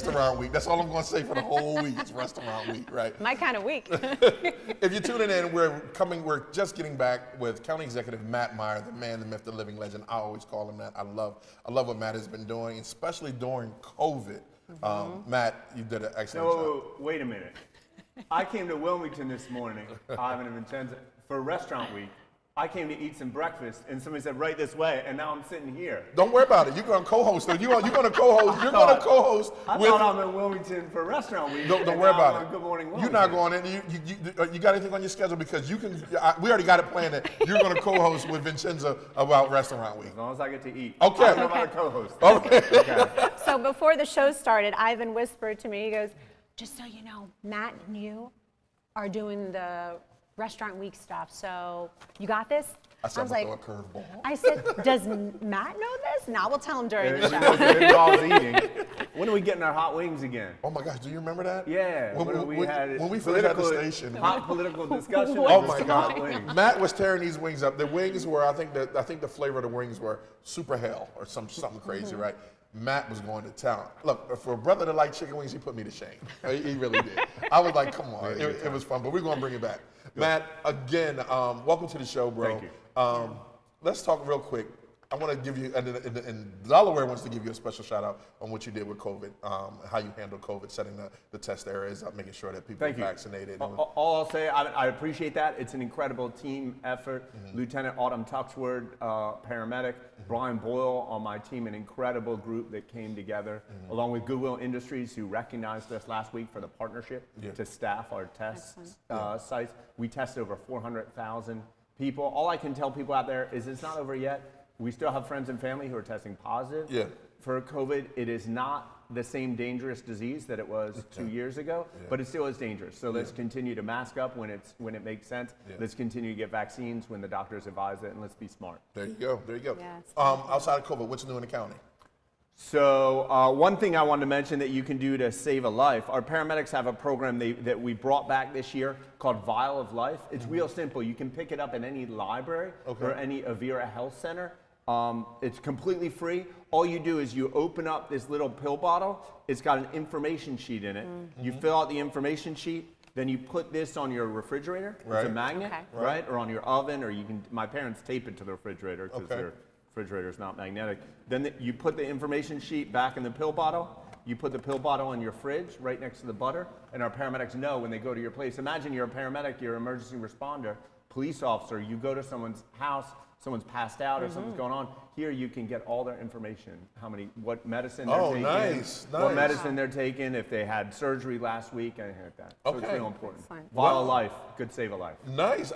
restaurant week. That's all I'm going to say for the whole week. It's restaurant week, right? My kind of week. If you're tuning in, we're just getting back with County Executive Matt Meyer, the man, the myth, the living legend. I always call him that. I love what Matt has been doing, especially during COVID. Matt, you did an excellent job. Wait a minute. I came to Wilmington this morning, Ivan and Vincenzo, for restaurant week. I came to eat some breakfast, and somebody said, right this way, and now I'm sitting here. Don't worry about it. You're going to co-host. You're going to co-host. You're going to co-host. I thought I'm in Wilmington for restaurant week. Don't worry about it. Good Morning Wilmington. You're not going in. You got anything on your schedule? Because you can. We already got it planned that you're going to co-host with Vincenzo about restaurant week. As long as I get to eat. Okay. I'm about to co-host. Okay. So before the show started, Ivan whispered to me, he goes, just so you know, Matt and you are doing the restaurant week stuff. So you got this? I was like, throw a curveball. I said, does Matt know this? No, we'll tell him during the show. It involves eating. When are we getting our hot wings again? Oh my gosh, do you remember that? Yeah. When we first had the station. Hot political discussion. Oh my God. Matt was tearing these wings up. The wings were, I think the flavor of the wings were super hell or something crazy, right? Matt was going to town. Look, for a brother that liked chicken wings, he put me to shame. He really did. I was like, come on, it was fun, but we're going to bring it back. Good. Matt, again, welcome to the show, bro. Thank you. Let's talk real quick. I want to give you, and Delaware wants to give you a special shout out on what you did with COVID, how you handled COVID, setting the test areas up, making sure that people are vaccinated. All I'll say, I appreciate that. It's an incredible team effort. Lieutenant Autumn Tuxford, paramedic, Brian Boyle on my team, an incredible group that came together, along with Goodwill Industries, who recognized us last week for the partnership to staff our test sites. We tested over 400,000 people. All I can tell people out there is it's not over yet. We still have friends and family who are testing positive for COVID. It is not the same dangerous disease that it was 2 years ago, but it still is dangerous. So let's continue to mask up when it makes sense. Let's continue to get vaccines when the doctors advise it, and let's be smart. There you go. There you go. Yes. Outside of COVID, what's new in the county? So one thing I wanted to mention that you can do to save a life, our paramedics have a program that we brought back this year called Vial of Life. It's real simple. You can pick it up in any library or any Avera health center. It's completely free. All you do is you open up this little pill bottle. It's got an information sheet in it. You fill out the information sheet. Then you put this on your refrigerator. It's a magnet, right? Or on your oven, or you can. My parents tape it to the refrigerator because their refrigerator is not magnetic. Then you put the information sheet back in the pill bottle. You put the pill bottle in your fridge right next to the butter, and our paramedics know when they go to your place. Imagine you're a paramedic, you're an emergency responder, police officer. You go to someone's house. Someone's passed out or something's going on. Here you can get all their information, what medicine they're taking, what medicine they're taking, if they had surgery last week, anything like that. So it's real important. Vial of Life could save a life. Nice.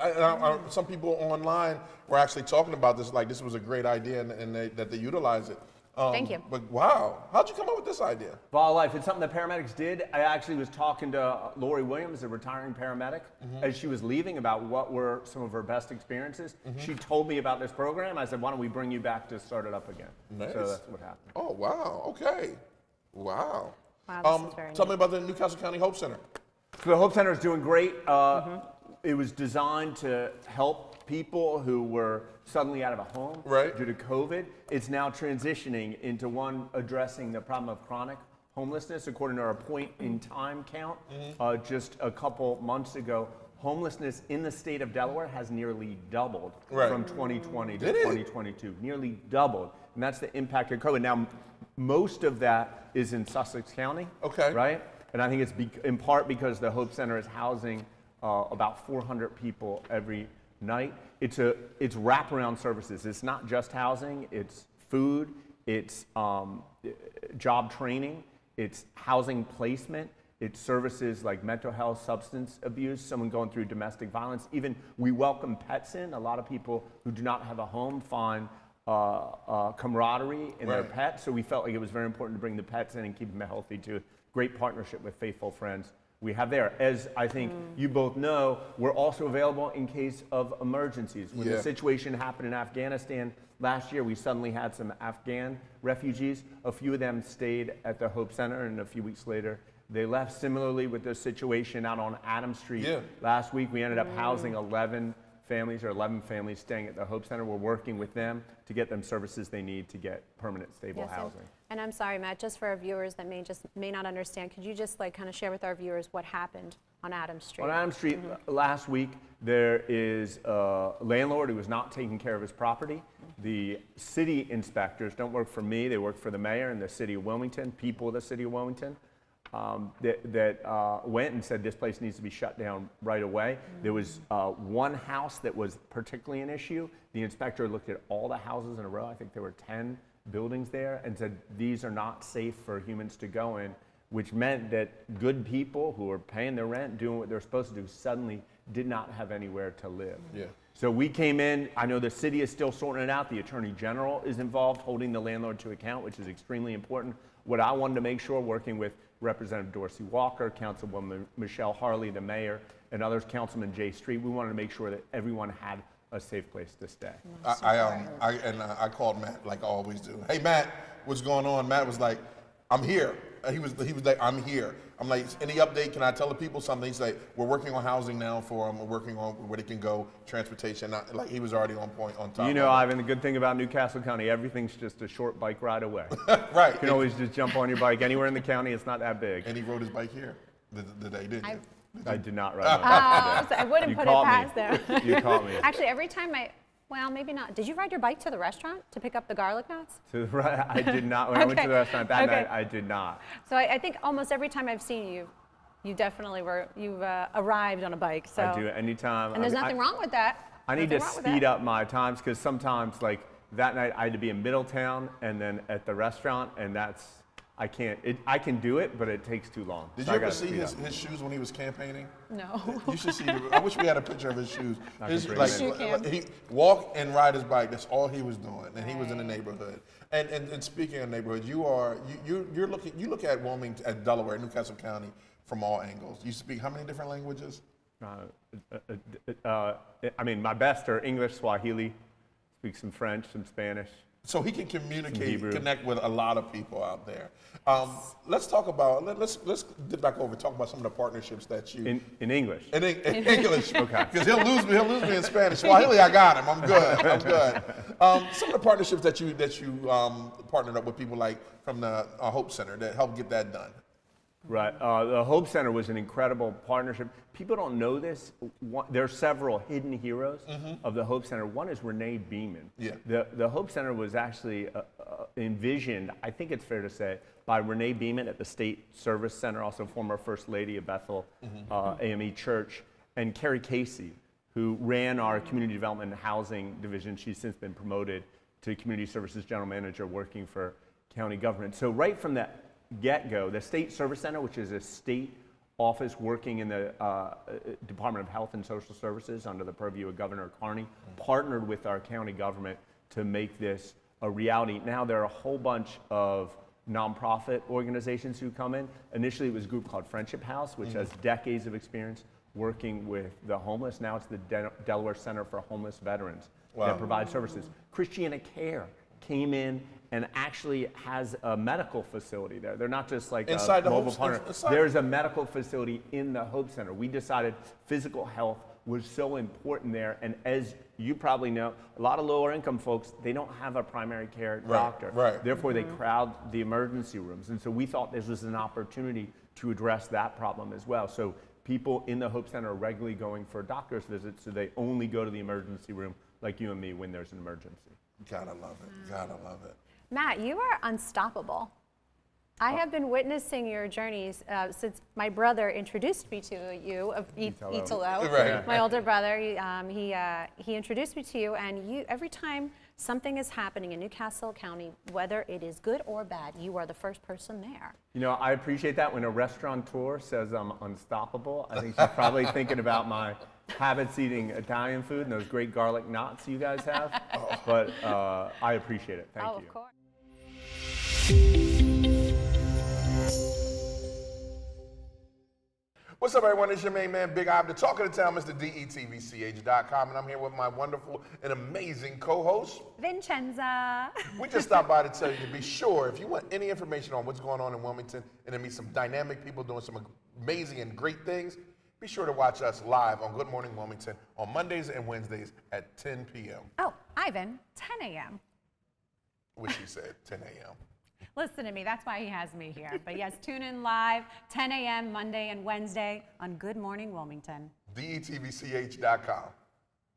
Some people online were actually talking about this, like this was a great idea and that they utilize it. Thank you. But wow, how'd you come up with this idea? Vial of Life, it's something that paramedics did. I actually was talking to Lori Williams, a retiring paramedic, as she was leaving about what were some of her best experiences. She told me about this program. I said, why don't we bring you back to start it up again? Nice. So that's what happened. Oh, wow. Okay. Wow. Wow, this is very tell me about the Newcastle County Hope Center. So the Hope Center is doing great. It was designed to help people who were suddenly out of a home due to COVID. It's now transitioning into one addressing the problem of chronic homelessness. According to our point in time count, just a couple months ago, homelessness in the state of Delaware has nearly doubled from 2020 to 2022. Nearly doubled. And that's the impact of COVID. Now, most of that is in Sussex County, right? And I think it's in part because the Hope Center is housing about 400 people every night. It's wraparound services. It's not just housing. It's food. It's job training. It's housing placement. It's services like mental health, substance abuse, someone going through domestic violence. Even we welcome pets in. A lot of people who do not have a home find camaraderie in their pets. So we felt like it was very important to bring the pets in and keep them healthy too. Great partnership with Faithful Friends we have there. As I think you both know, we're also available in case of emergencies. When the situation happened in Afghanistan last year, we suddenly had some Afghan refugees. A few of them stayed at the Hope Center, and a few weeks later, they left. Similarly with the situation out on Adams Street last week, we ended up housing 11 families or 11 families staying at the Hope Center. We're working with them to get them services they need to get permanent, stable Yes, housing. and I'm sorry, Matt, just for our viewers that may not understand, could you just like kind of share with our viewers what happened on Adams Street? On Adams Street last week, there is a landlord who was not taking care of his property. The city inspectors don't work for me, they work for the mayor and the city of Wilmington, people of the city of Wilmington. That went and said this place needs to be shut down right away. There was one house that was particularly an issue. The inspector looked at all the houses in a row. I think there were 10 buildings there and said these are not safe for humans to go in, which meant that good people who were paying their rent, doing what they're supposed to do, suddenly did not have anywhere to live. Yeah. So we came in. I know the city is still sorting it out. The Attorney General is involved, holding the landlord to account, which is extremely important. What I wanted to make sure, working with Representative Dorsey Walker, Councilwoman Michelle Harley, the mayor, and others, Councilman Jay Street, we wanted to make sure that everyone had a safe place to stay. I called Matt like I always do. Hey Matt, what's going on? Matt was like, I'm here. He was like, I'm here. I'm like, any update? Can I tell the people something? He's like, we're working on housing now for them. We're working on where they can go, transportation. Like he was already on point, on top. You know, Ivan, the good thing about Newcastle County, everything's just a short bike ride away. Right. You can always just jump on your bike anywhere in the county. It's not that big. And he rode his bike here the day, didn't you? I did not ride my bike today. So I wouldn't You put it caught past me. them. You caught me. Actually, every time well, maybe not. Did you ride your bike to the restaurant to pick up the garlic knots? I did not. When I went to Okay. the restaurant that Okay. night, I did not. So I think almost every time I've seen you, you definitely you've arrived on a bike. So. I do it anytime. And there's nothing wrong with that. I need to Nothing wrong with speed that. up my times because sometimes, like that night, I had to be in Middletown and then at the restaurant, and I can't. I can do it, but it takes too long. Did So you I ever gotta see speed his up. shoes when he was campaigning? No. You should see. I wish we had a picture of his shoes. can bring Like, them in. he walk and ride his bike. That's all he was doing, and he was in the neighborhood. And speaking of neighborhoods, you look at Wilmington, at Delaware, Newcastle County from all angles. You speak how many different languages? I mean, my best are English, Swahili, speak some French, some Spanish. So he can communicate, Hebrew. connect with a lot of people out there. Let's talk about, let's get back over, talk about some of the partnerships that you. In English. In English, Okay. because he'll lose me in Spanish. Swahili, I got him. I'm good. Some of the partnerships that you partnered up with people like from the Hope Center that helped get that done. Right. The Hope Center was an incredible partnership. People don't know this. There are several hidden heroes of the Hope Center. One is Renee Beeman. Yeah. The Hope Center was actually envisioned, I think it's fair to say, by Renee Beeman at the State Service Center, also former First Lady of Bethel AME Church, and Carrie Casey, who ran our Community Development and Housing Division. She's since been promoted to Community Services General Manager working for county government. So right from the get-go, the State Service Center, which is a state office working in the Department of Health and Social Services under the purview of Governor Carney, partnered with our county government to make this a reality. Now there are a whole bunch of nonprofit organizations who come in. Initially it was a group called Friendship House, which has decades of experience working with the homeless. Now it's the Delaware Center for Homeless Veterans that provides services. Christiana Care came in and actually has a medical facility there. They're not just like Inside a the mobile Hope- partner. inside- There's a medical facility in the Hope Center. We decided physical health was so important there, and as you probably know, a lot of lower income folks, they don't have a primary care doctor. right. Therefore, they crowd the emergency rooms, and so we thought this was an opportunity to address that problem as well. So people in the Hope Center are regularly going for doctor's visits, so they only go to the emergency room like you and me when there's an emergency. Gotta love it. Gotta love it. Matt, you are unstoppable. I have been witnessing your journeys since my brother introduced me to you, Italo, Right. my older brother. He introduced me to you, and every time something is happening in Newcastle County, whether it is good or bad, you are the first person there. You know, I appreciate that when a restaurateur says I'm unstoppable. I think she's probably thinking about my habits eating Italian food and those great garlic knots you guys have. But I appreciate it. Thank you. Of course. What's up, everyone? It's your main man, Big Iv, the talk of the town, Mr. DETVCH.com, and I'm here with my wonderful and amazing co-host. Vincenza. We just stopped by to tell you to be sure, if you want any information on what's going on in Wilmington and to meet some dynamic people doing some amazing and great things, be sure to watch us live on Good Morning Wilmington on Mondays and Wednesdays at 10 p.m. Oh, Ivan, 10 a.m. Which he said, 10 a.m. Listen to me, that's why he has me here. But yes, tune in live, 10 a.m. Monday and Wednesday on Good Morning Wilmington. DETVCH.com.